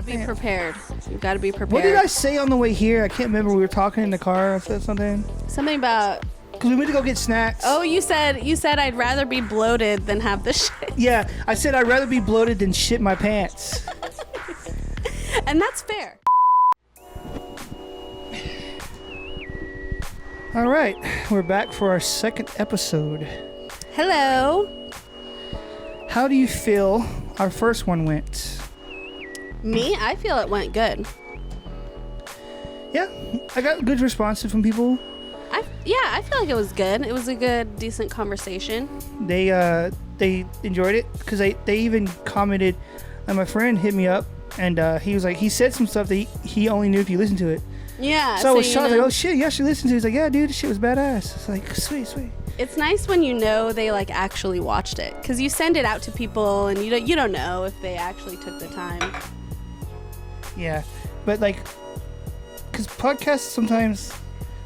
to be prepared. You've got to be prepared. What did I say on the way here? I can't remember. We were talking in the car. I said something. Something about... Because we went to go get snacks. Oh, you said I'd rather be bloated than have the shit. Yeah, I said I'd rather be bloated than shit my pants. And that's fair. All right, we're back for our second episode. Hello. How do you feel our first one went? Me? I feel it went good. Yeah, I got good responses from people. I feel like it was good. It was a good, decent conversation. They enjoyed it because they even commented, and my friend hit me up, and he was like, he said some stuff that he only knew if you listened to it. Yeah. So I was shocked, like, oh shit, you actually listened to it. He's like, yeah, dude, this shit was badass. It's like, sweet. It's nice when you know they like actually watched it, because you send it out to people and you don't know if they actually took the time. Yeah, but like, because podcasts sometimes,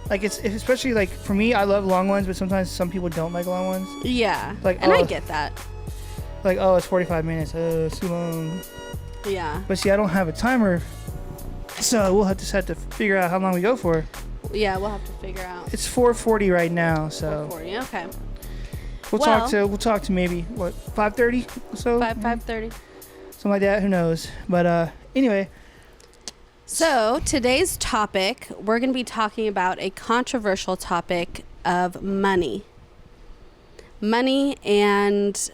like, it's especially like for me, I love long ones, but sometimes some people don't like long ones. Yeah, like, and I get that. Like, oh, it's 45 minutes. It's too long. Yeah. But see, I don't have a timer, so we'll have to figure out how long we go for. Yeah, we'll have to figure out. It's 4:40 right now, so. 4:40. Okay. We'll talk to maybe what 5:30 or so. 5:30. Something like that. Who knows? But anyway. So today's topic, we're going to be talking about a controversial topic of money. Money and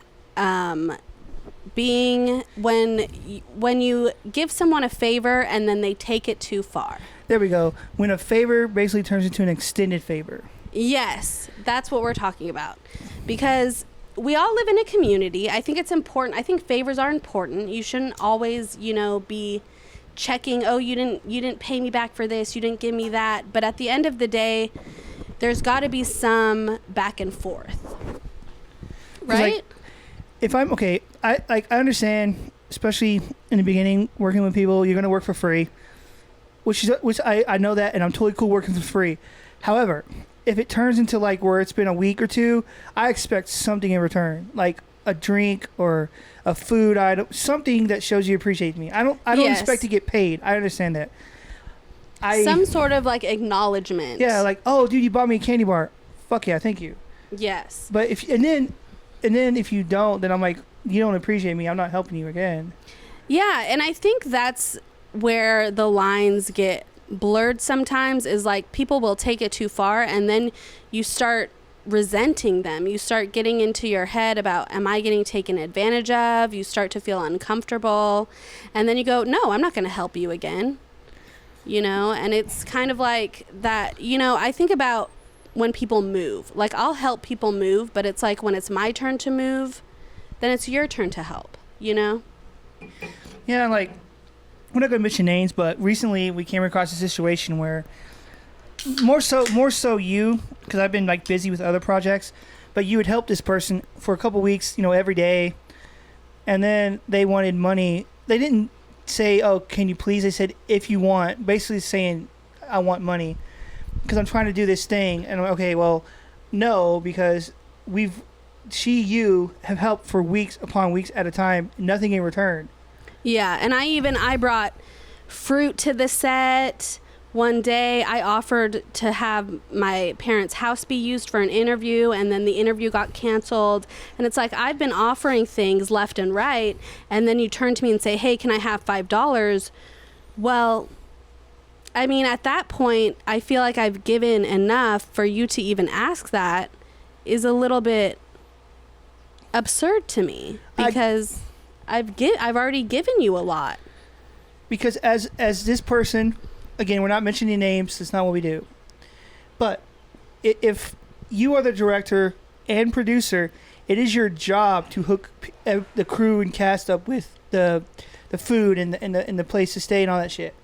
being when you give someone a favor and then they take it too far. There we go. When a favor basically turns into an extended favor. Yes, that's what we're talking about. Because we all live in a community. I think it's important. I think favors are important. You shouldn't always, be checking, oh, you didn't pay me back for this, you didn't give me that. But at the end of the day, there's got to be some back and forth. Right? Like, if I'm okay, I understand, especially in the beginning, working with people, you're going to work for free. Which I know that, and I'm totally cool working for free. However, if it turns into like where it's been a week or two, I expect something in return, like a drink or a food item, something that shows you appreciate me. I don't Yes. expect to get paid. I understand that. Some sort of like acknowledgement. Yeah, like, oh, dude, you bought me a candy bar. Fuck yeah, thank you. Yes. But if if you don't, then I'm like, you don't appreciate me. I'm not helping you again. Yeah, and I think that's where the lines get blurred sometimes, is like people will take it too far and then you start resenting them. You start getting into your head about, am I getting taken advantage of? You start to feel uncomfortable, and then you go, no, I'm not going to help you again. And it's kind of like that. I think about when people move, like I'll help people move, but it's like when it's my turn to move, then it's your turn to help, Yeah, like, we're not going to mention names, but recently we came across a situation where more so you, because I've been like busy with other projects, but you would help this person for a couple weeks, every day, and then they wanted money. They didn't say, oh, can you please? They said, if you want, basically saying, I want money because I'm trying to do this thing. And I'm like, okay, well, no, because you have helped for weeks upon weeks at a time, nothing in return. Yeah, and I brought fruit to the set. One day I offered to have my parents' house be used for an interview, and then the interview got canceled. And it's like, I've been offering things left and right, and then you turn to me and say, hey, can I have $5? Well, I mean, at that point, I feel like I've given enough. For you to even ask that is a little bit absurd to me, because I've already given you a lot. Because as this person, again, we're not mentioning names. That's not what we do. But if you are the director and producer, it is your job to hook the crew and cast up with the food and the place to stay and all that shit.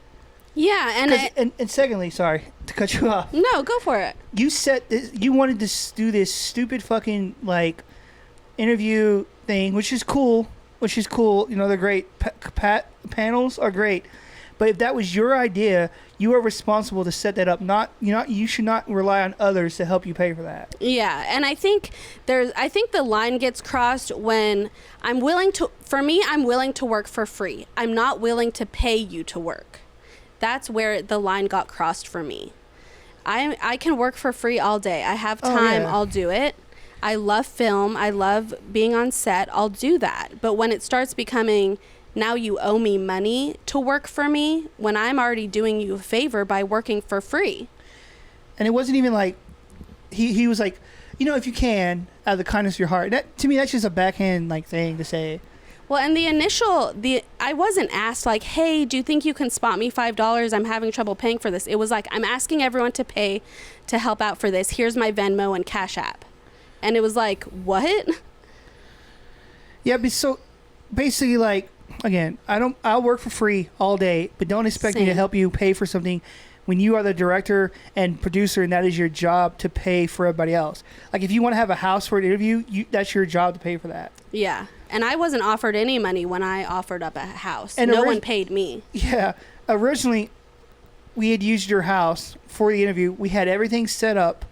Yeah, and secondly, sorry to cut you off. No, go for it. You wanted to do this stupid fucking like interview thing, which is cool. They're great. Panels are great. But if that was your idea, you are responsible to set that up. You should not rely on others to help you pay for that. Yeah, and I think the line gets crossed when I'm willing to work for free. I'm not willing to pay you to work. That's where the line got crossed for me. I can work for free all day. I have time, I'll do it. I love film. I love being on set. I'll do that. But when it starts becoming, now you owe me money to work for me, when I'm already doing you a favor by working for free. And it wasn't even like, he was like, if you can, out of the kindness of your heart. To me, that's just a backhand thing to say. Well, and I wasn't asked like, hey, do you think you can spot me $5? I'm having trouble paying for this. It was like, I'm asking everyone to pay to help out for this. Here's my Venmo and Cash App. And it was like, what? Yeah, but so basically, like, again, I'll work for free all day, but don't expect me to help you pay for something when you are the director and producer, and that is your job to pay for everybody else. Like, if you want to have a house for an interview, that's your job to pay for that. Yeah. And I wasn't offered any money when I offered up a house. And no one paid me. Yeah. Originally, we had used your house for the interview. We had everything set up.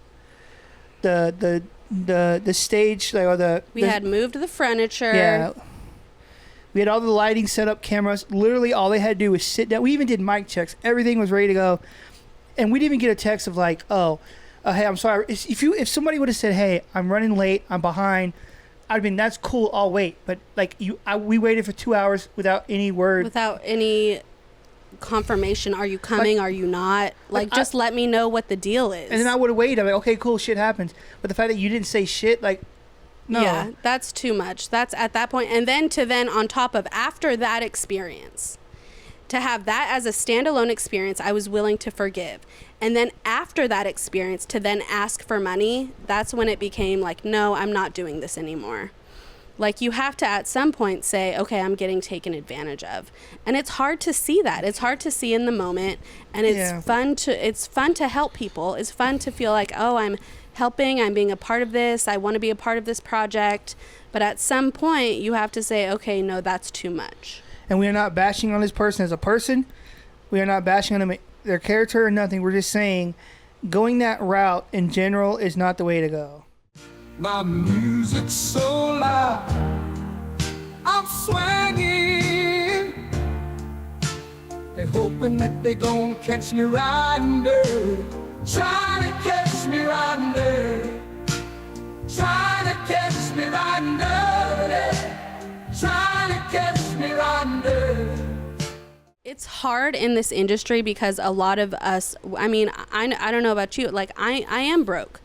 The stage, we had moved the furniture. Yeah. We had all the lighting set up, cameras. Literally, all they had to do was sit down. We even did mic checks. Everything was ready to go. And we didn't even get a text of like, hey, I'm sorry. If somebody would have said, hey, I'm running late, I'm behind, I'd been, that's cool, I'll wait. But like we waited for 2 hours without any word. Without any confirmation. Are you coming? Are you not? Just let me know what the deal is. And then I would have waited. I'm like, okay, cool, shit happens. But the fact that you didn't say shit, like, no. Yeah, that's too much. That's at that point. And then on top of after that experience, to have that as a standalone experience, I was willing to forgive. And then after that experience, to then ask for money, that's when it became like, no, I'm not doing this anymore. Like, you have to at some point say, okay, I'm getting taken advantage of. And it's hard to see that. It's hard to see in the moment. And it's fun to help people. It's fun to feel like, oh, I'm helping, I'm being a part of this, I want to be a part of this project. But at some point, you have to say, okay, no, that's too much. And we are not bashing on this person as a person. We are not bashing on them, their character or nothing. We're just saying going that route in general is not the way to go. My music's so loud, I'm swinging. They're hoping that they gon' catch me riding dirty, trying to catch me riding dirty, trying to catch me riding dirty, trying to catch me riding dirty. It's hard in this industry because a lot of us, I mean, I don't know about you, like I am broke.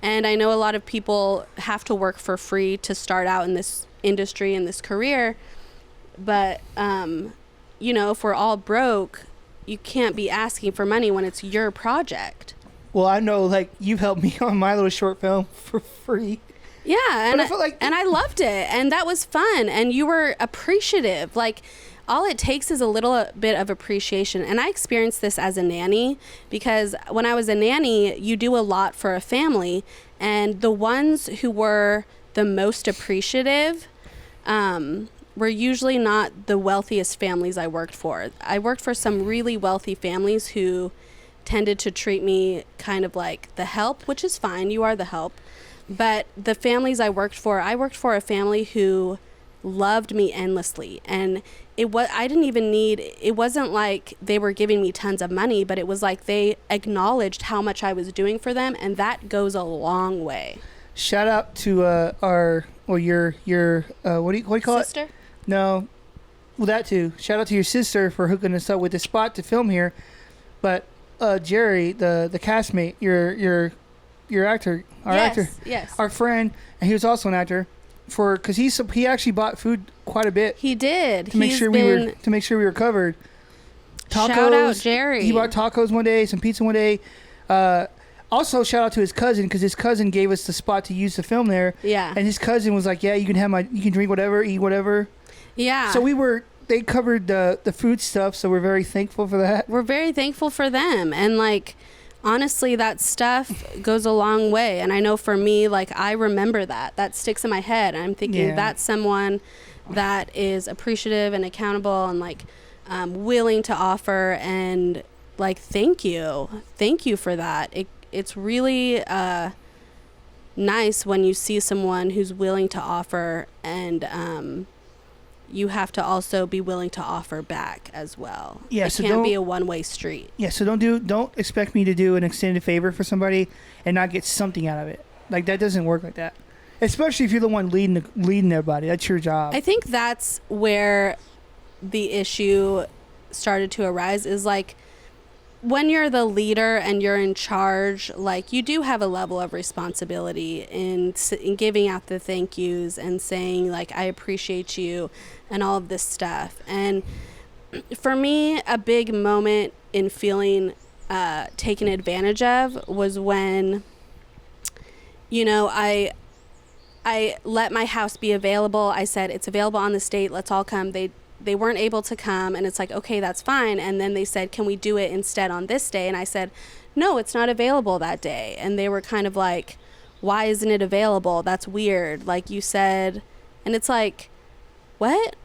And I know a lot of people have to work for free to start out in this industry, in this career. But, if we're all broke, you can't be asking for money when it's your project. Well, I know, like, you've helped me on my little short film for free. Yeah, and I loved it. And that was fun. And you were appreciative. Like, all it takes is a little bit of appreciation. And I experienced this as a nanny because when I was a nanny, you do a lot for a family. And the ones who were the most appreciative were usually not the wealthiest families I worked for. I worked for some really wealthy families who tended to treat me kind of like the help, which is fine. You are the help. But the families I worked for a family who loved me endlessly. And it wasn't like they were giving me tons of money, but it was like they acknowledged how much I was doing for them, and that goes a long way. Shout out to your what do you call Sister? It? No, well, that too. Shout out to your sister for hooking us up with the spot to film here. But Jerry, the castmate, your actor, actor, yes, our friend, and he was also an actor. Because he actually bought food quite a bit. He did to make sure we were covered. Tacos. Shout out Jerry. He bought tacos one day, some pizza one day. Also, shout out to his cousin because his cousin gave us the spot to use to film there. Yeah. And his cousin was like, "Yeah, you can drink whatever, eat whatever." Yeah. So they covered the food stuff, so we're very thankful for that. We're very thankful for them, and like, honestly, that stuff goes a long way. And I know for me, like, I remember that sticks in my head. I'm thinking that's someone that is appreciative and accountable. And like, willing to offer, and like, thank you for that. It's really nice when you see someone who's willing to offer, and you have to also be willing to offer back as well. Yeah, it can't be a one-way street. Yeah, so don't expect me to do an extended favor for somebody and not get something out of it. Like, that doesn't work like that. Especially if you're the one leading everybody. That's your job. I think that's where the issue started to arise, is like, when you're the leader and you're in charge, like, you do have a level of responsibility in giving out the thank yous and saying, like, I appreciate you and all of this stuff. And for me, a big moment in feeling taken advantage of was when, you know, I let my house be available. I said, it's available on this date, let's all come. They weren't able to come, and it's like, okay, that's fine. And then they said, can we do it instead on this day? And I said, no, it's not available that day. And they were kind of like, why isn't it available? That's weird. Like you said. And it's like, what?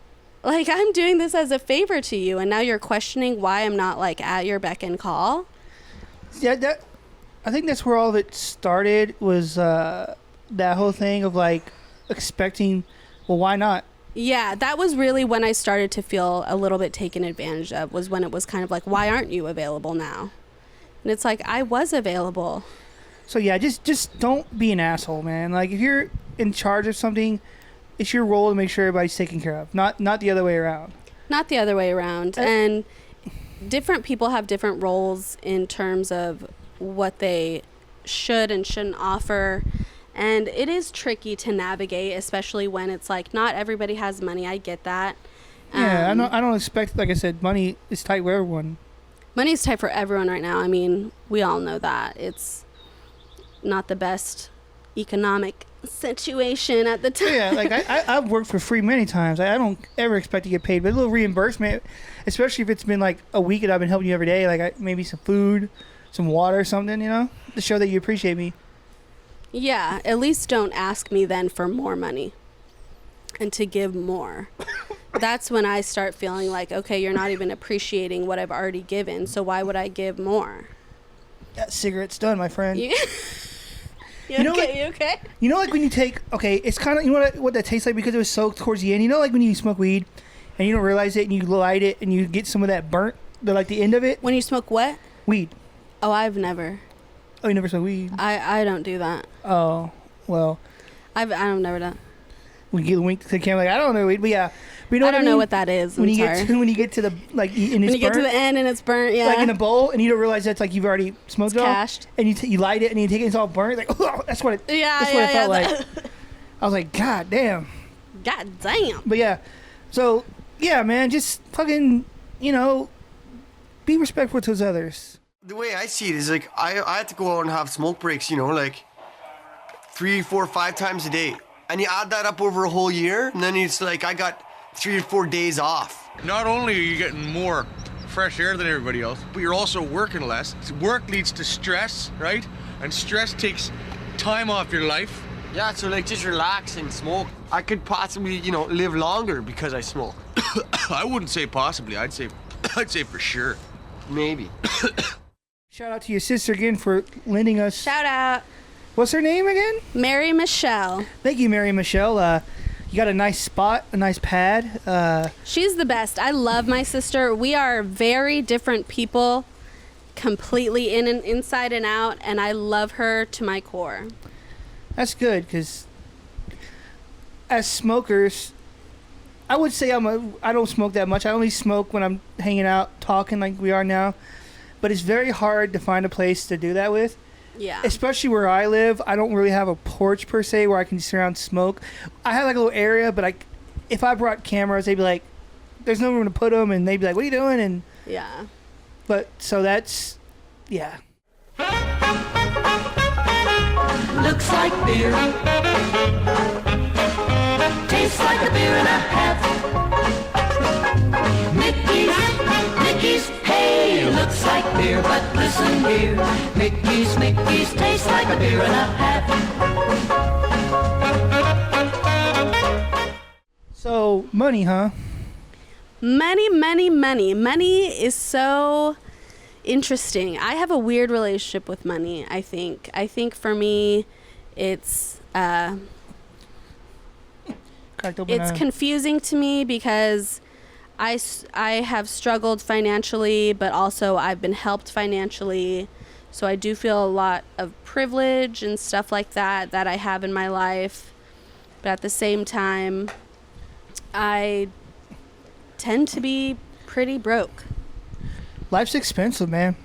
Like, I'm doing this as a favor to you, and now you're questioning why I'm not, like, at your beck and call? Yeah, I think that's where all of it started, was that whole thing of, like, expecting, well, why not? Yeah, that was really when I started to feel a little bit taken advantage of, was when it was kind of like, why aren't you available now? And it's like, I was available. So yeah, just don't be an asshole, man. Like, if you're in charge of something, it's your role to make sure everybody's taken care of, not the other way around. Not the other way around. And different people have different roles in terms of what they should and shouldn't offer. And it is tricky to navigate, especially when it's like, not everybody has money. I get that. Yeah, I don't expect, like I said, money is tight for everyone. Money is tight for everyone right now. I mean, we all know that. It's not the best economic situation at the time. Yeah, like I've worked for free many times. I don't ever expect to get paid, but a little reimbursement, especially if it's been like a week and I've been helping you every day, like maybe some food, some water or something, you know, to show that you appreciate me. Yeah, at least don't ask me then for more money and to give more. That's when I start feeling like, okay, you're not even appreciating what I've already given, so why would I give more? That cigarette's done, my friend. You okay? You know, like when you take, okay, it's kind of, you know what that tastes like, because it was soaked towards the end. You know, like when you smoke weed and you don't realize it and you light it and you get some of that burnt, the end of it. When you smoke what? Weed. Oh, I've never. Oh, you never smoked weed? I don't do that. Oh, well. I've never done. We get winked to the camera, like, I don't know weed, but yeah. But you know I don't know what that is. When you get to the, like, and it's when you burnt, get to the end and it's burnt, yeah. Like in a bowl, and you don't realize that's like you've already smoked it all. Cashed. And you light it and you take it, it's all burnt. Like, oh, that's what it felt like. I was like, God damn. God damn. But yeah, so yeah, man, just fucking, you know, be respectful to others. The way I see it is like I have to go out and have smoke breaks, you know, like 3, 4, 5 times a day. And you add that up over a whole year, and then it's like I got 3 or 4 days off. Not only are you getting more fresh air than everybody else, but you're also working less. Work leads to stress, right? And stress takes time off your life. Yeah, so like just relax and smoke. I could possibly, you know, live longer because I smoke. I wouldn't say possibly. I'd say for sure. Maybe. Shout out to your sister again for lending us. Shout out. What's her name again? Mary Michelle. Thank you, Mary Michelle. You got a nice spot, a nice pad. She's the best. I love my sister. We are very different people, completely inside and out, and I love her to my core. That's good, because as smokers, I would say I don't smoke that much. I only smoke when I'm hanging out, talking like we are now. But it's very hard to find a place to do that with. Yeah. Especially where I live, I don't really have a porch per se where I can sit around and smoke. I have like a little area, but if I brought cameras, they'd be like, there's no room to put them, and they'd be like, what are you doing? And yeah. But so that's, yeah. Looks like beer, tastes like a beer and a half. Mickey's, hey, looks like beer, but listen here. Mickey's tastes like a beer and a half. So, money, huh? Money, money, money. Money is so interesting. I have a weird relationship with money, I think. I think for me, it's confusing to me because I have struggled financially, but also I've been helped financially. So I do feel a lot of privilege and stuff like that I have in my life. But at the same time, I tend to be pretty broke. Life's expensive, man.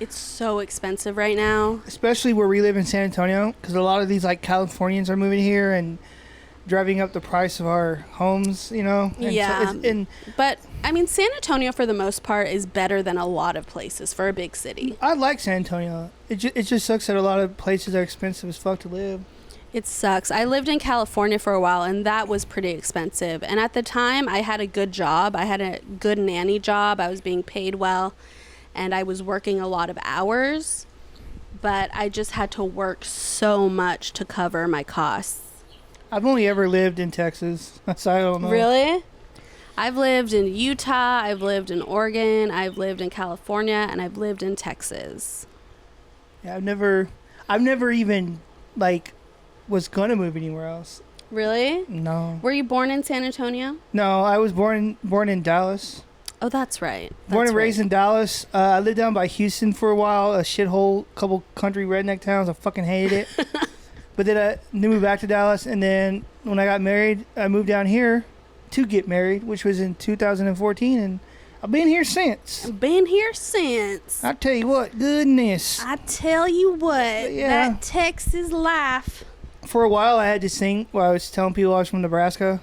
It's so expensive right now. Especially where we live in San Antonio, because a lot of these like Californians are moving here and driving up the price of our homes, you know? And yeah. So but, I mean, San Antonio, for the most part, is better than a lot of places for a big city. I like San Antonio. It just sucks that a lot of places are expensive as fuck to live. It sucks. I lived in California for a while, and that was pretty expensive. And at the time, I had a good job. I had a good nanny job. I was being paid well, and I was working a lot of hours. But I just had to work so much to cover my costs. I've only ever lived in Texas, so I don't know. Really? I've lived in Utah, I've lived in Oregon, I've lived in California, and I've lived in Texas. Yeah, I've never even, like, was gonna move anywhere else. Really? No. Were you born in San Antonio? No, I was born in Dallas. Oh, that's right. Born and raised in Dallas. I lived down by Houston for a while, a shithole, couple country redneck towns. I fucking hated it. But then I moved back to Dallas, and then when I got married, I moved down here to get married, which was in 2014, and I've been here since. I tell you what, goodness. I tell you what, yeah. that Texas life. For a while, I had to sing while I was telling people I was from Nebraska.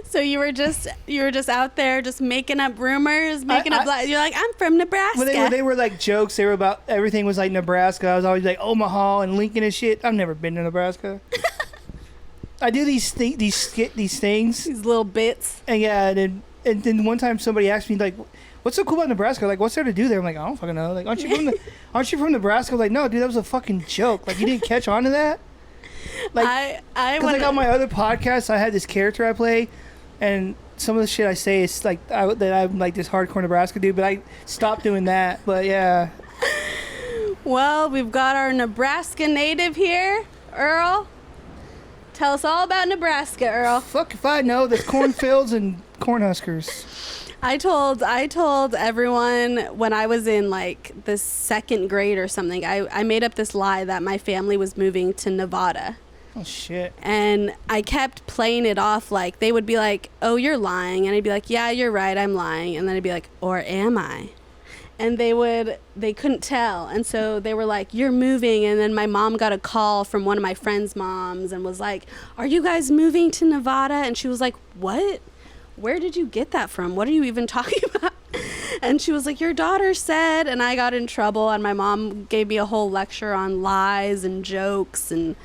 So you were just out there just making up rumors, you're like, I'm from Nebraska. Well, they were like jokes. They were about, everything was like Nebraska. I was always like Omaha and Lincoln and shit. I've never been to Nebraska. I do these things, these little bits. And yeah, and then one time somebody asked me like, "What's so cool about Nebraska? Like, what's there to do there?" I'm like, "I don't fucking know." Like, aren't you from Nebraska? I was like, no, dude, that was a fucking joke. Like, you didn't catch on to that. Like, because like on my other podcast, I had this character I play. And some of the shit I say is like that I'm like this hardcore Nebraska dude, but I stopped doing that. But yeah. Well, we've got our Nebraska native here, Earl. Tell us all about Nebraska, Earl. Fuck if I know. There's cornfields and cornhuskers. I told everyone when I was in like the 2nd grade or something, I made up this lie that my family was moving to Nevada. Oh, shit. And I kept playing it off like, they would be like, "Oh, you're lying." And I'd be like, "Yeah, you're right, I'm lying." And then I'd be like, "Or am I?" And they couldn't tell. And so they were like, "You're moving." And then my mom got a call from one of my friend's moms and was like, "Are you guys moving to Nevada?" And she was like, "What? Where did you get that from? What are you even talking about?" And she was like, "Your daughter said," and I got in trouble. And my mom gave me a whole lecture on lies and jokes and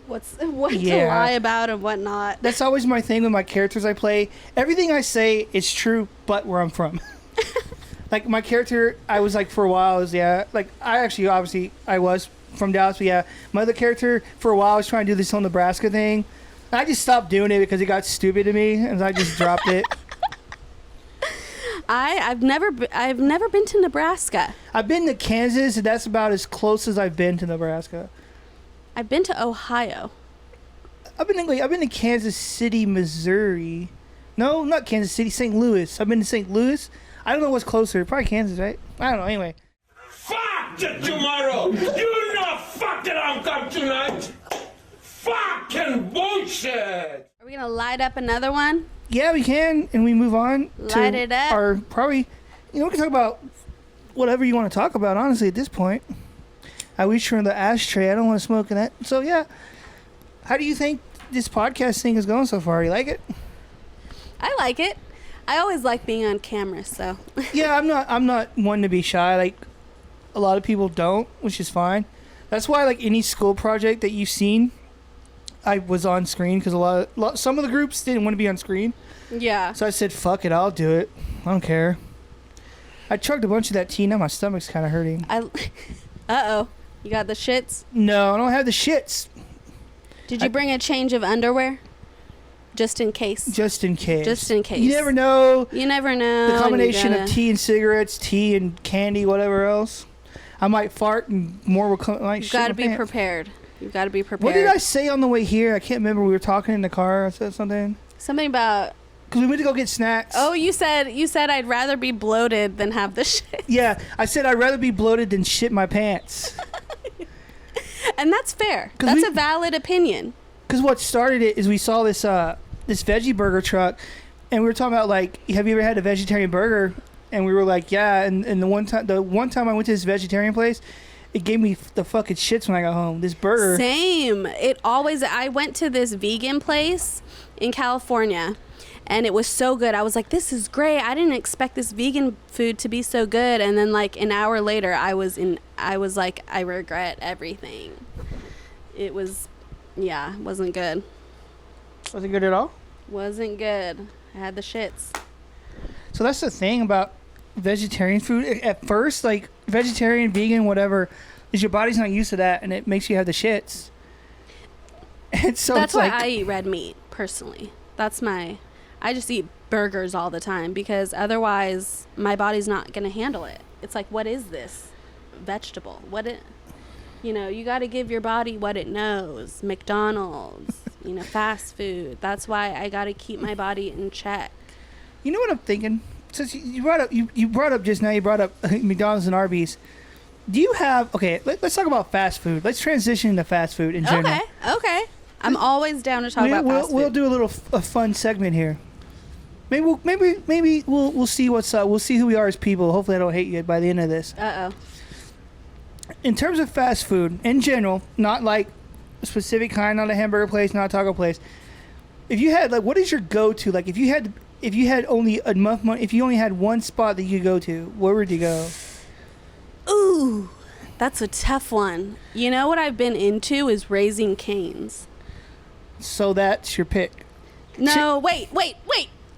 what to lie about and what not. That's always my thing with my characters I play. Everything I say is true, but where I'm from. Like my character, I was like for a while, like I actually obviously I was from Dallas, but yeah, my other character for a while I was trying to do this whole Nebraska thing. I just stopped doing it because it got stupid to me, and I just dropped it. I've never been to Nebraska. I've been to Kansas, and that's about as close as I've been to Nebraska. I've been to Ohio. I've been to Kansas City, Missouri. No, not Kansas City, St. Louis. I've been to St. Louis. I don't know what's closer. Probably Kansas, right? I don't know. Anyway. Fuck you tomorrow. You know fucking I'll come tonight. Fucking bullshit. Are we gonna light up another one? Yeah, we can, and we move on. Light it up. Or probably, we can talk about whatever you want to talk about. Honestly, at this point. I reached for the ashtray. I don't want to smoke in that. So yeah, how do you think this podcast thing is going so far? You like it? I like it. I always like being on camera. So yeah, I'm not one to be shy. Like a lot of people don't, which is fine. That's why like any school project that you've seen, I was on screen because some of the groups didn't want to be on screen. Yeah. So I said, "Fuck it, I'll do it. I don't care." I chugged a bunch of that tea. Now my stomach's kind of hurting. Uh-oh. You got the shits? No, I don't have the shits. Did you bring a change of underwear? Just in case. Just in case. Just in case. You never know. You never know. The combination of tea and cigarettes, tea and candy, whatever else. I might fart and more will come. Like, You've got to be prepared. You've got to be prepared. What did I say on the way here? I can't remember. We were talking in the car. I said something. Something about... Because we went to go get snacks. Oh, you said I'd rather be bloated than have the shit. Yeah, I said I'd rather be bloated than shit my pants. And that's fair. That's a valid opinion. Because what started it is we saw this this veggie burger truck, and we were talking about, like, have you ever had a vegetarian burger? And we were like, yeah. And the one time I went to this vegetarian place, it gave me the fucking shits when I got home. This burger. Same. I went to this vegan place in California, and it was so good. I was like, this is great. I didn't expect this vegan food to be so good. And then, like, an hour later, I was like, I regret everything. It was, yeah, wasn't good. Wasn't good at all? Wasn't good. I had the shits. So that's the thing about vegetarian food. At first, like, vegetarian, vegan, whatever, is your body's not used to that, and it makes you have the shits. And so that's why I eat red meat, personally. I just eat burgers all the time, because otherwise my body's not going to handle it. It's like, what is this vegetable? You got to give your body what it knows. McDonald's, fast food. That's why I got to keep my body in check. You know what I'm thinking? Since you brought up McDonald's and Arby's. Do you have... Okay, let's talk about fast food. Let's transition into fast food in general. Okay. I'm always down to talk about fast food. We'll do a fun segment here. Maybe we'll see what's up. We'll see who we are as people. Hopefully I don't hate you by the end of this. Uh-oh. In terms of fast food, in general, not like a specific kind, not a hamburger place, not a taco place. If you had, like, what is your go-to? Like, if you had only enough money, if you only had one spot that you could go to, where would you go? Ooh, that's a tough one. You know what I've been into is Raising Cane's. So that's your pick. No, wait.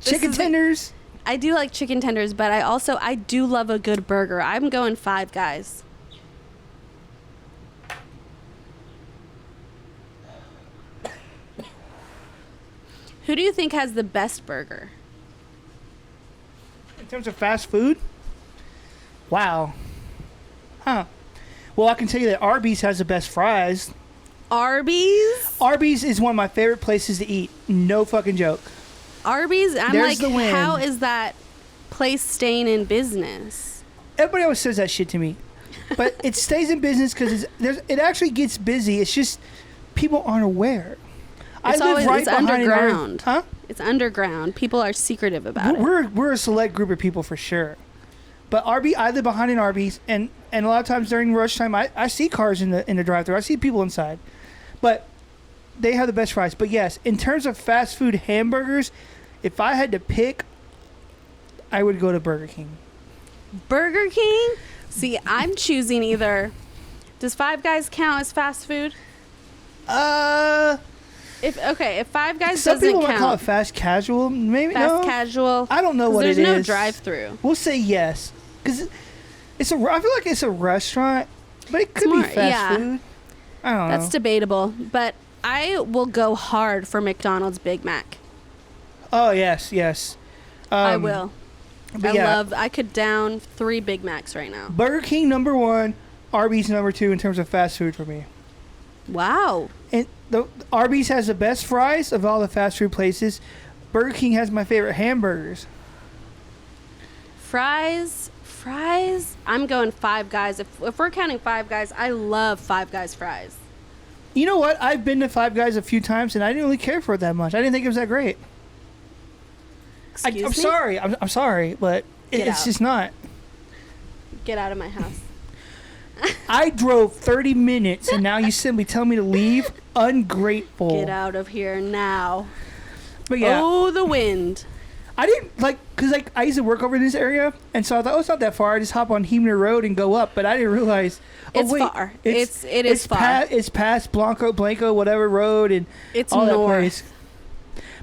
Chicken tenders? I do like chicken tenders, but I do love a good burger. I'm going Five Guys. Who do you think has the best burger? In terms of fast food? Wow. Huh. Well, I can tell you that Arby's has the best fries. Arby's? Arby's is one of my favorite places to eat. No fucking joke. Arby's? There's the win. How is that place staying in business? Everybody always says that shit to me. But it stays in business because it actually gets busy. It's just people aren't aware. It's underground. Huh? It's underground. People are secretive about it. We're a select group of people for sure. But I live behind an Arby's, and a lot of times during rush time, I see cars in the drive-thru. I see people inside. But they have the best fries. But yes, in terms of fast food hamburgers, if I had to pick, I would go to Burger King. Burger King? See, I'm choosing either. Does Five Guys count as fast food? If Five Guys doesn't count. Some people might call it fast casual. Maybe fast casual. I don't know what it is. There's no drive-through. We'll say yes, because I feel like it's a restaurant, but it could be fast food. I don't know. That's debatable, but I will go hard for McDonald's Big Mac. Oh yes. I will. I could down 3 Big Macs right now. Burger King number 1, Arby's number 2 in terms of fast food for me. Wow. And the Arby's has the best fries of all the fast food places. Burger King has my favorite hamburgers. Fries. I'm going Five Guys. If we're counting Five Guys, I love Five Guys fries. You know what? I've been to Five Guys a few times, and I didn't really care for it that much. I didn't think it was that great. Excuse me? Sorry. I'm sorry, but it's just not. Get out of my house. I drove 30 minutes, and now you simply tell me to leave? Ungrateful. Get out of here now. But yeah. Oh, the wind. I didn't, because I used to work over in this area, and so I thought, it's not that far. I just hop on Heemner Road and go up, but I didn't realize, far. It is far. It's past Blanco, whatever road, and it's all north. that place.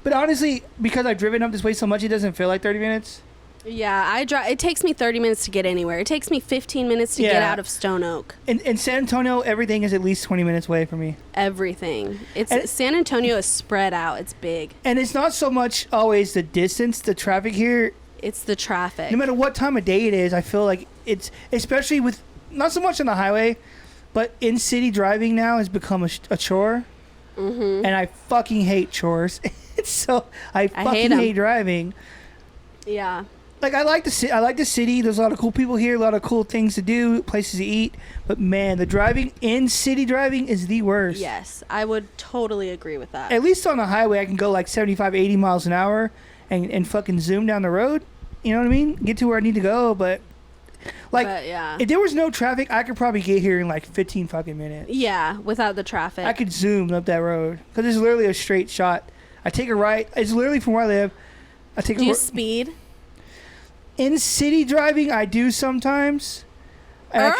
But honestly, because I've driven up this way so much, it doesn't feel like 30 minutes. Yeah, I drive. It takes me 30 minutes to get anywhere. It takes me 15 minutes to get out of Stone Oak. In San Antonio, everything is at least 20 minutes away from me. Everything. And San Antonio is spread out. It's big. And it's not so much always the distance, the traffic here. It's the traffic. No matter what time of day it is, I feel like it's, especially with, not so much on the highway, but in city driving now has become a chore. Mm-hmm. And I fucking hate chores. So I fucking hate driving. Yeah. Like I like the city. There's a lot of cool people here, a lot of cool things to do, places to eat. But man, the driving in city driving is the worst. Yes, I would totally agree with that. At least on the highway, I can go like 75, 80 miles an hour and fucking zoom down the road. You know what I mean? Get to where I need to go. But like, if there was no traffic, I could probably get here in like 15 fucking minutes. Yeah, without the traffic. I could zoom up that road because it's literally a straight shot. I take a right. It's literally from where I live. Do you speed? In city driving, I do sometimes. And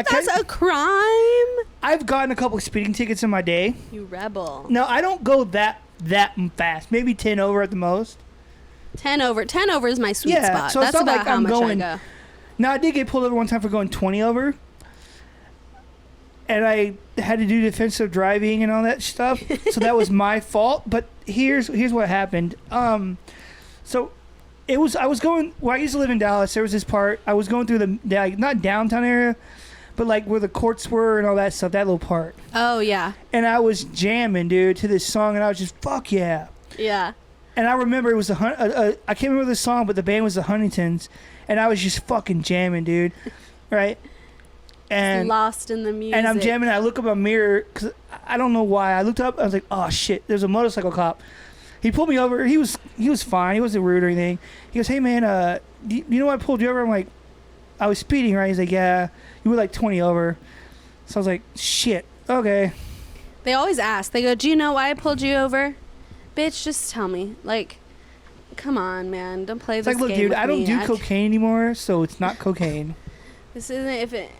that's a crime. I've gotten a couple of speeding tickets in my day. You rebel. No, I don't go that fast. Maybe 10 over at the most. 10 over is my sweet spot. So that's it's not about like how I'm much going. I go. Now, I did get pulled over one time for going 20 over. And I had to do defensive driving and all that stuff. So that was my fault. But here's what happened. So I was going, where I used to live in Dallas, there was this part, I was going through the like, not downtown area, but like where the courts were and all that stuff, that little part. Oh, yeah. And I was jamming, dude, to this song, and I was just, fuck yeah. Yeah. And I remember it was I can't remember the song, but the band was the Huntingtons, and I was just fucking jamming, dude. Right? And lost in the music. And I'm jamming, and I look up a mirror, because I don't know why. I looked up, I was like, oh shit, there's a motorcycle cop. He pulled me over. He was fine. He wasn't rude or anything. He goes, hey man, do you know why I pulled you over? I'm like, I was speeding, right? He's like, yeah, you were like 20 over. So I was like, shit, okay. They always ask. They go, do you know why I pulled you over? Bitch, just tell me. Like, come on, man. Don't play this game. It's like, look, dude, I don't do cocaine anymore, so it's not cocaine. This isn't,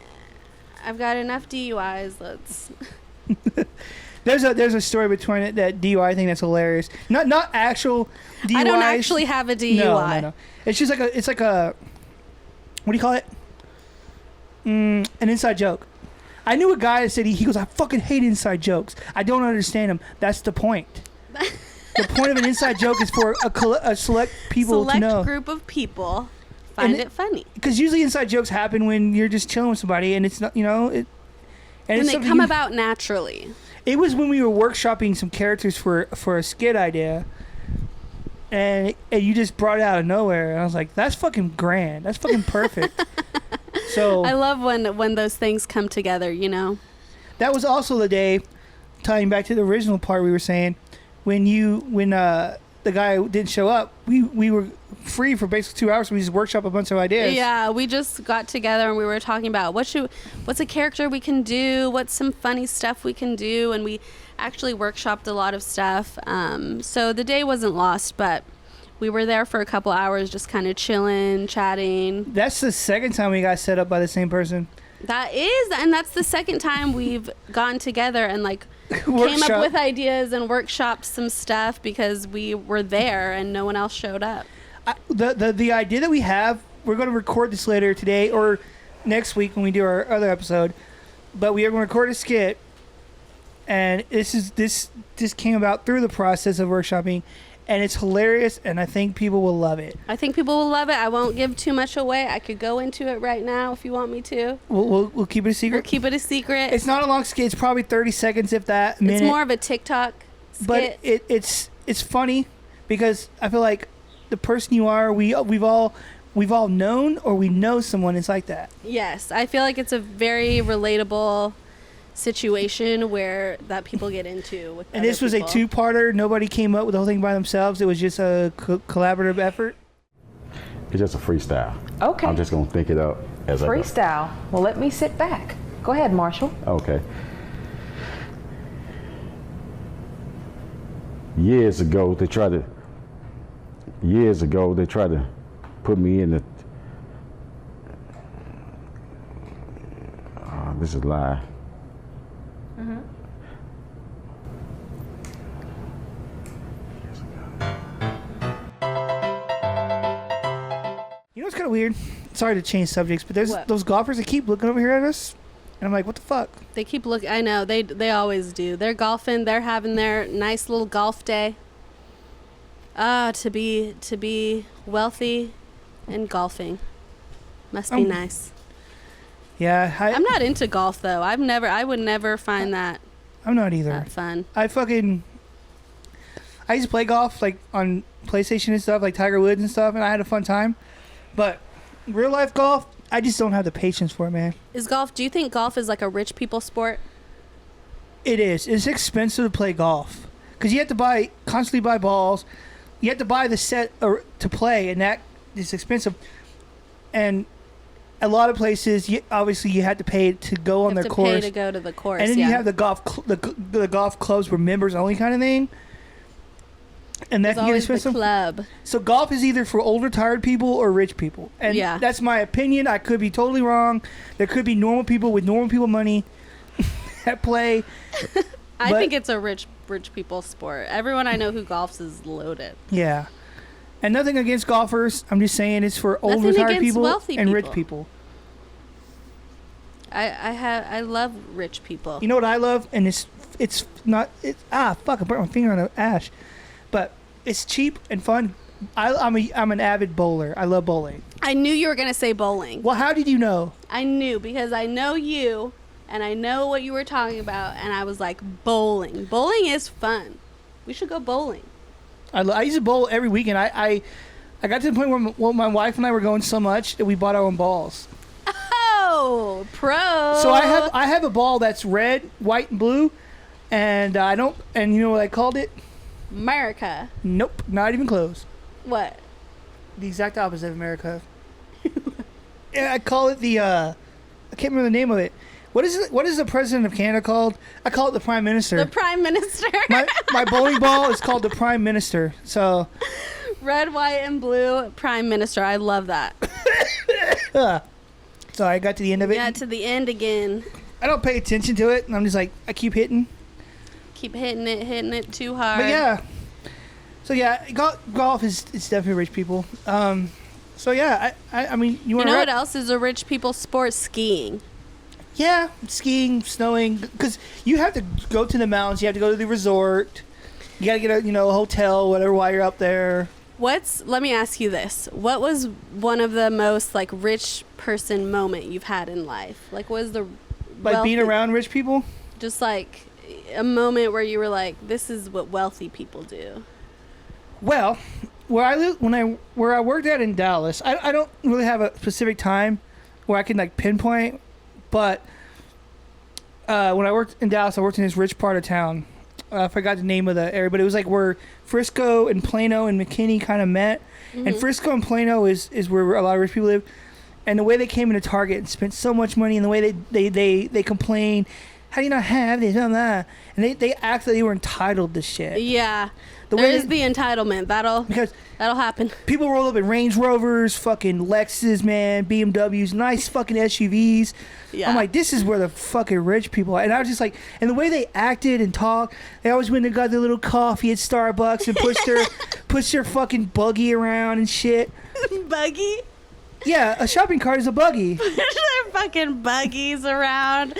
I've got enough DUIs, let's... There's a story between that DUI thing that's hilarious. Not actual DUIs. I don't actually have a DUI. No. It's just like a what do you call it? An inside joke. I knew a guy that said he goes, I fucking hate inside jokes. I don't understand them. That's the point. The point of an inside joke is for a select people to know. Select group of people find it funny. Because usually inside jokes happen when you're just chilling with somebody and it's not, and they come about naturally. It was when we were workshopping some characters for a skit idea, and you just brought it out of nowhere. And I was like, that's fucking grand. That's fucking perfect. So I love when those things come together, That was also the day, tying back to the original part we were saying, when the guy didn't show up, we were free for basically 2 hours. We just workshop a bunch of ideas. Yeah, we just got together and we were talking about what's a character we can do, what's some funny stuff we can do, and we actually workshopped a lot of stuff. So the day wasn't lost, but we were there for a couple hours just kind of chilling, chatting. That's the second time we got set up by the same person. That's the second time we've gone together and like came up with ideas and workshopped some stuff because we were there and no one else showed up. The idea that we have, we're going to record this later today or next week when we do our other episode, but we are going to record a skit, and this came about through the process of workshopping, and it's hilarious, and I think people will love it. I won't give too much away. I could go into it right now if you want me to. We'll keep it a secret. We'll keep it a secret. It's not a long skit. It's probably 30 seconds, if that. Minute. It's more of a TikTok skit. But it's funny because I feel like the person you are, we've all known or we know someone is like that. Yes, I feel like it's a very relatable situation where that people get into with and this was people. A two-parter. Nobody came up with the whole thing by themselves. It was just a collaborative effort. It's just a freestyle. Okay. I'm just gonna think it up as I go. Freestyle. Well, let me sit back. Go ahead, Marshall. Okay. Years ago they tried to put me in the this is live. know what's kind of weird? Sorry to change subjects, but there's What? those golfers that keep looking over here at us, and I'm like, what the fuck? They keep looking. I know they always do. They're golfing. They're having their nice little golf day. To be wealthy and golfing must be nice. Yeah, I'm not into golf though. I would never find that I'm not either. that fun. I used to play golf like on PlayStation and stuff, like Tiger Woods and stuff, and I had a fun time. But real life golf, I just don't have the patience for it, man. Do you think golf is like a rich people sport? It is. It's expensive to play golf because you have to constantly buy balls. You have to buy the set to play, and that is expensive. And a lot of places, obviously, you have to pay to go on their course. Pay to go to the course, and then you have the golf clubs were members only kind of thing. And that can get expensive. Club. So golf is either for older, tired people or rich people. And that's my opinion. I could be totally wrong. There could be normal people with normal people money that play. I think it's a rich people sport. Everyone I know who golfs is loaded. Yeah. And nothing against golfers. I'm just saying it's for older, tired people and rich people. I love rich people. You know what I love? And fuck, I burnt my finger on the ash. But it's cheap and fun. I'm an avid bowler. I love bowling. I knew you were going to say bowling. Well, how did you know? I knew because I know you and I know what you were talking about, and I was like, bowling. Bowling is fun. We should go bowling. I used to bowl every weekend. I got to the point where my wife and I were going so much that we bought our own balls. Oh, pro. So I have a ball that's red, white, and blue, and you know what I called it? America. Nope, not even close. What? The exact opposite of America. Yeah, I call it I can't remember the name of it. What is the president of Canada called? I call it the Prime Minister. The Prime Minister. my bowling ball is called the Prime Minister. So red, white, and blue Prime Minister. I love that. So I got to the end of it. Yeah, to the end again. I don't pay attention to it, and I'm just like, I keep hitting. Keep hitting it too hard. But yeah. So yeah, golf is definitely rich people. So yeah, I mean, you know what else is a rich people sport? Skiing. Yeah, skiing, snowing, because you have to go to the mountains. You have to go to the resort. You gotta get a hotel, whatever, while you're up there. Let me ask you this: what was one of the most like rich person moment you've had in life? Like, what was the being around rich people? Just like a moment where you were like, "This is what wealthy people do." Well, where I worked at in Dallas, I don't really have a specific time where I can like pinpoint. But when I worked in Dallas, I worked in this rich part of town. I forgot the name of the area, but it was like where Frisco and Plano and McKinney kind of met. Mm-hmm. And Frisco and Plano is where a lot of rich people live. And the way they came into Target and spent so much money, and the way they complain, how do you not have this? And they act like they were entitled to shit. Yeah. There is the entitlement. That'll happen. People roll up in Range Rovers, fucking Lexus, man, BMWs, nice fucking SUVs. Yeah. I'm like, this is where the fucking rich people are. And I was just like, and the way they acted and talked, they always went and got their little coffee at Starbucks and pushed their fucking buggy around and shit. Buggy? Yeah, a shopping cart is a buggy. Their fucking buggies around.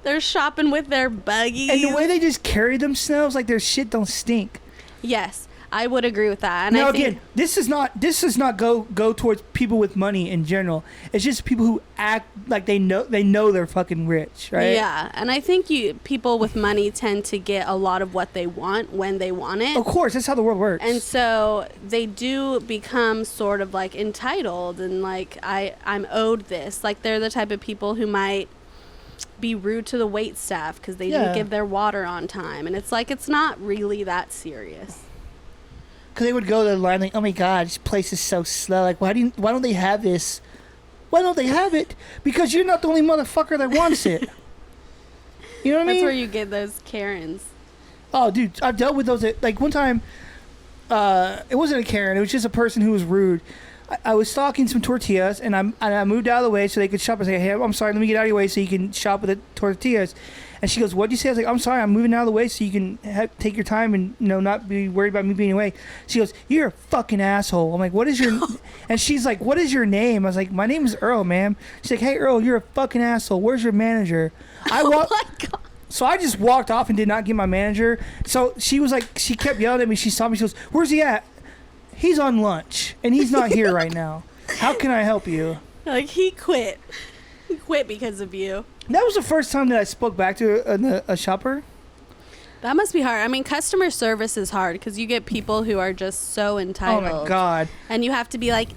They're shopping with their buggies. And the way they just carry themselves, like their shit don't stink. Yes, I would agree with that. And now again, this does not go towards people with money in general. It's just people who act like they know they're fucking rich, right? Yeah, and I think people with money tend to get a lot of what they want when they want it. Of course, that's how the world works. And so they do become sort of like entitled and like I'm owed this. Like they're the type of people who might be rude to the wait staff because they didn't give their water on time, and it's like it's not really that serious. Because they would go to the line like, oh my god, this place is so slow. Like, why don't they have this? Why don't they have it? Because you're not the only motherfucker that wants it. You know what I mean? That's where you get those Karens. Oh, dude, I've dealt with those. Like one time, it wasn't a Karen. It was just a person who was rude. I was stocking some tortillas, and I moved out of the way so they could shop. I was like, hey, I'm sorry, let me get out of your way so you can shop with the tortillas. And she goes, what'd you say? I was like, I'm sorry, I'm moving out of the way so you can take your time and not be worried about me being away. She goes, you're a fucking asshole. I'm like, what is your... And she's like, what is your name? I was like, my name is Earl, ma'am. She's like, hey, Earl, you're a fucking asshole. Where's your manager? Oh my God. So I just walked off and did not get my manager. So she was like, she kept yelling at me. She saw me. She goes, where's he at? He's on lunch, and he's not here right now. How can I help you? Like, he quit. He quit because of you. That was the first time that I spoke back to a shopper. That must be hard. I mean, customer service is hard because you get people who are just so entitled. Oh, my God. And you have to be like,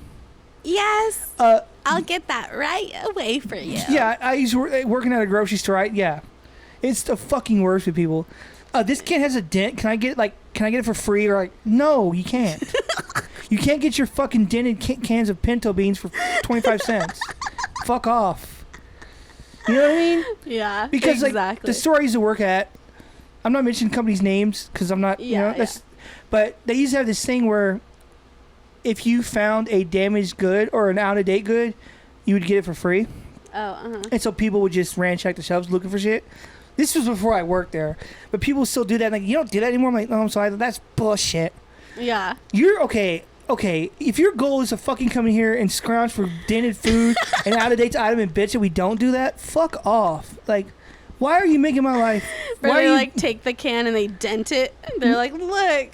yes, I'll get that right away for you. Yeah, I used to working at a grocery store. Yeah. It's the fucking worst with people. This can has a dent. Can I get it for free? Or like, no, you can't. You can't get your fucking dented cans of pinto beans for 25 cents. Fuck off. You know what I mean? Yeah, because exactly. Like the store I used to work at, I'm not mentioning companies' names because I'm not. But they used to have this thing where if you found a damaged good or an out of date good, you would get it for free. Oh, And so people would just ransack the shelves looking for shit. This was before I worked there, but people still do that. Like, you don't do that anymore. I'm like, no, I'm sorry, that's bullshit. Yeah. You're okay. If your goal is to fucking come in here and scrounge for dented food and out of date item and bitch that we don't do that, fuck off. Like, why are you making my life? Where Why they are you... like take the can and they dent it. They're like, look.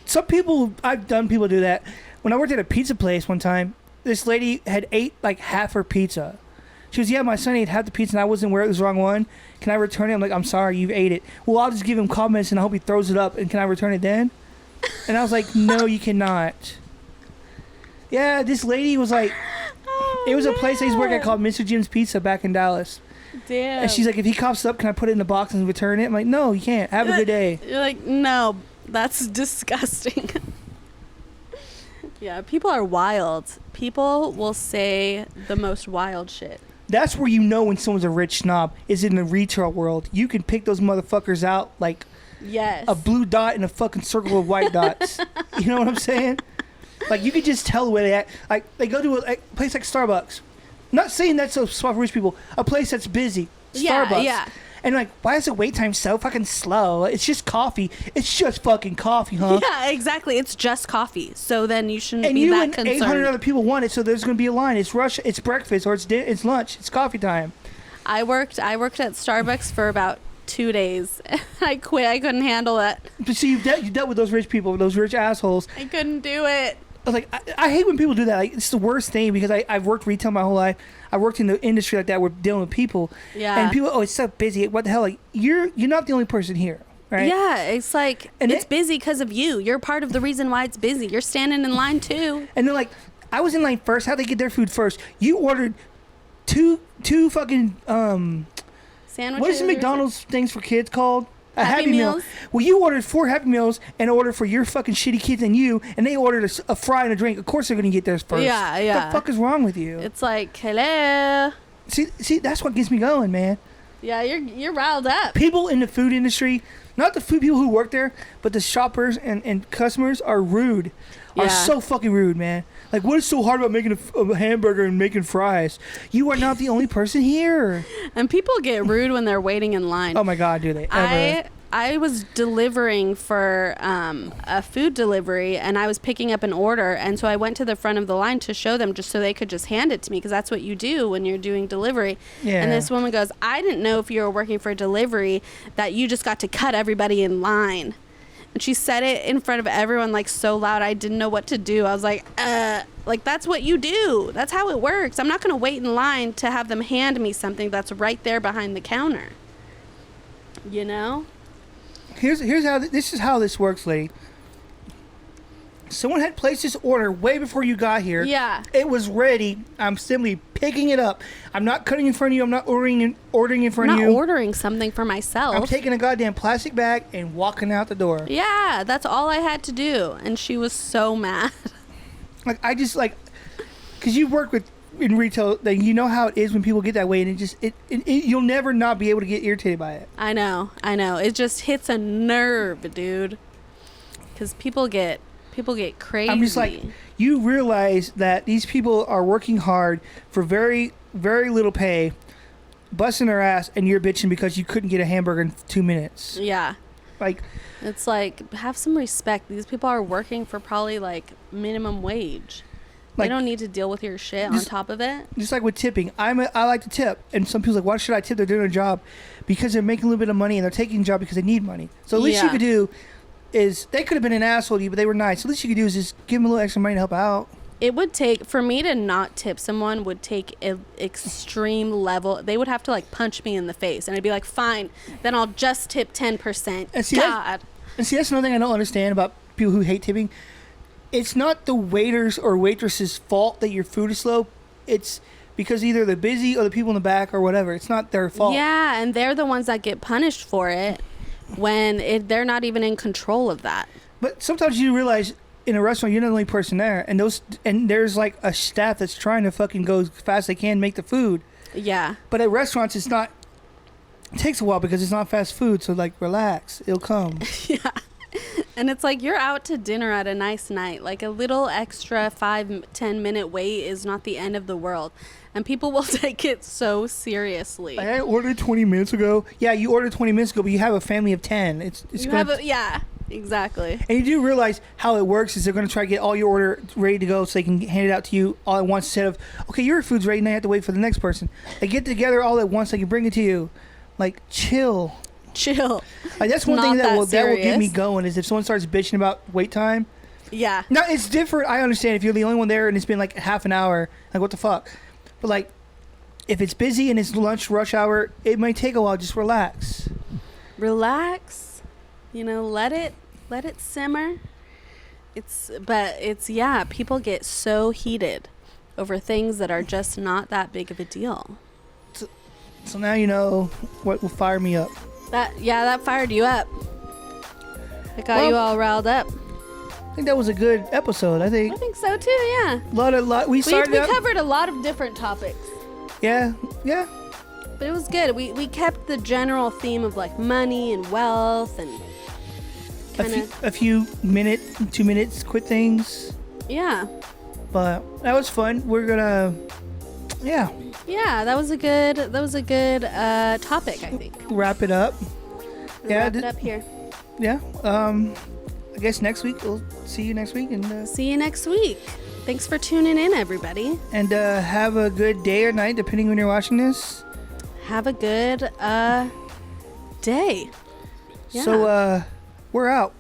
Some people, I've done people do that. When I worked at a pizza place one time, this lady had ate like half her pizza. She goes, yeah, my son ate half the pizza and I wasn't aware it was the wrong one. Can I return it? I'm like, I'm sorry, you've ate it. Well, I'll just give him comments and I hope he throws it up. And can I return it then? And I was like, no, you cannot. Yeah, this lady was like, it was a place I used to work at called Mr. Jim's Pizza back in Dallas. Damn. And she's like, if he coughs up, can I put it in the box and return it? I'm like, no, you can't. Have a good day. You're like, no, that's disgusting. Yeah, people are wild. People will say the most wild shit. That's where you know when someone's a rich snob, is in the retail world. You can pick those motherfuckers out like yes, a blue dot in a fucking circle of white dots. You know what I'm saying? Like, you could just tell the way they act. Like, they go to a place like Starbucks. Not saying that's a spot for rich people. A place that's busy. Starbucks. Yeah. And like, why is the wait time so fucking slow? It's just coffee. It's just fucking coffee, huh? Yeah, exactly. It's just coffee. So then you shouldn't And be you that and concerned. 800 other people want it, so there's going to be a line. It's rush. It's breakfast, or it's lunch. It's coffee time. I worked at Starbucks for about 2 days. I quit. I couldn't handle it. But see, you dealt with those rich people, those rich assholes. I couldn't do it. I was like, I hate when people do that. Like, it's the worst thing because I've worked retail my whole life. I worked in the industry like that. We're dealing with people. Yeah. And people, oh, it's so busy. What the hell? Like, you're not the only person here, right? Yeah, it's like, and it's busy because of you. You're part of the reason why it's busy. You're standing in line too. And they're like, I was in line first. How'd they get their food first? You ordered two fucking Sandwiches. what is the McDonald's things for kids called? A Happy Meal. Meals. Well, you ordered 4 Happy Meals and ordered for your fucking shitty kids and they ordered a fry and a drink. Of course they're going to get theirs first. Yeah, yeah. What the fuck is wrong with you? It's like, hello. See, that's what gets me going, man. Yeah, you're riled up. People in the food industry, not the food people who work there, but the shoppers and customers are rude. Are Yeah. so fucking rude, man. Like, what is so hard about making a hamburger and making fries? You are not the only person here. And people get rude when they're waiting in line. Oh my God, do they ever? I was delivering for a food delivery, and I was picking up an order, and so I went to the front of the line to show them just so they could just hand it to me, because that's what you do when you're doing delivery. Yeah. And this woman goes, I didn't know if you were working for delivery that you just got to cut everybody in line. And she said it in front of everyone, like, so loud I didn't know what to do. I was like, that's what you do. That's how it works. I'm not going to wait in line to have them hand me something that's right there behind the counter. You know? Here's how this is how this works, lady. Someone had placed this order way before you got here. Yeah. It was ready. I'm simply picking it up. I'm not cutting in front of you. I'm not ordering in front I'm of not you. ordering something for myself. I'm taking a goddamn plastic bag and walking out the door. Yeah, that's all I had to do. And she was so mad. Like, I just, like, because you work in retail, like, you know how it is when people get that way, and you'll never not be able to get irritated by it. I know. It just hits a nerve, dude. Because people get People get crazy. I'm just like, you realize that these people are working hard for very, very little pay, busting their ass, and you're bitching because you couldn't get a hamburger in 2 minutes. Yeah. Like, it's like, have some respect. These people are working for probably like minimum wage. They Like, don't need to deal with your shit on top of it. just like with tipping, I like to tip, and some people's like, why should I tip? They're doing a job because they're making a little bit of money, and they're taking a job because they need money. So at least you could do is, they could have been an asshole to you, but they were nice. At least you could do is just give them a little extra money to help out. It would take, for me to not tip someone would take an extreme level. They would have to like punch me in the face, and I'd be like, fine, then I'll just tip 10%. And see, God. That's another thing I don't understand about people who hate tipping. It's not the waiters or waitresses' fault that your food is slow. It's because either they're busy or the people in the back or whatever. It's not their fault. Yeah, and they're the ones that get punished for it when they're not even in control of that. But sometimes you realize in a restaurant you're not the only person there, and there's like a staff that's trying to fucking go as fast as they can make the food. Yeah. But at restaurants it's not. It takes a while because it's not fast food. So like, relax, it'll come. Yeah. And it's like, you're out to dinner at a nice night. Like, a little extra 5-10 minute wait is not the end of the world. And people will take it so seriously. Like, I ordered 20 minutes ago. Yeah, you ordered 20 minutes ago, but you have a family of 10. It's Yeah, exactly. And you do realize how it works is they're going to try to get all your order ready to go so they can hand it out to you all at once instead of, okay, your food's ready, now you have to wait for the next person. They get together all at once, they can bring it to you. Like, chill. Like, that's one thing that will get me going is if someone starts bitching about wait time. Yeah. Now, it's different. I understand if you're the only one there and it's been like half an hour. Like, what the fuck? But like, if it's busy and it's lunch rush hour, it might take a while. Just relax. Relax. You know, let it simmer. Yeah, people get so heated over things that are just not that big of a deal. So now you know what will fire me up. That fired you up. It got you all riled up. I think that was a good episode. I think so too. Yeah. We covered a lot of different topics. Yeah. But it was good. We kept the general theme of like money and wealth and a few 2 minutes, quick things. Yeah. But that was fun. We're gonna. Yeah. Yeah, that was a good topic, I think. Wrap it up. Wrap it up here. Yeah. I guess next week we'll see you next week and see you next week. Thanks for tuning in, everybody. And have a good day or night, depending when you're watching this. Have a good day. Yeah. So we're out.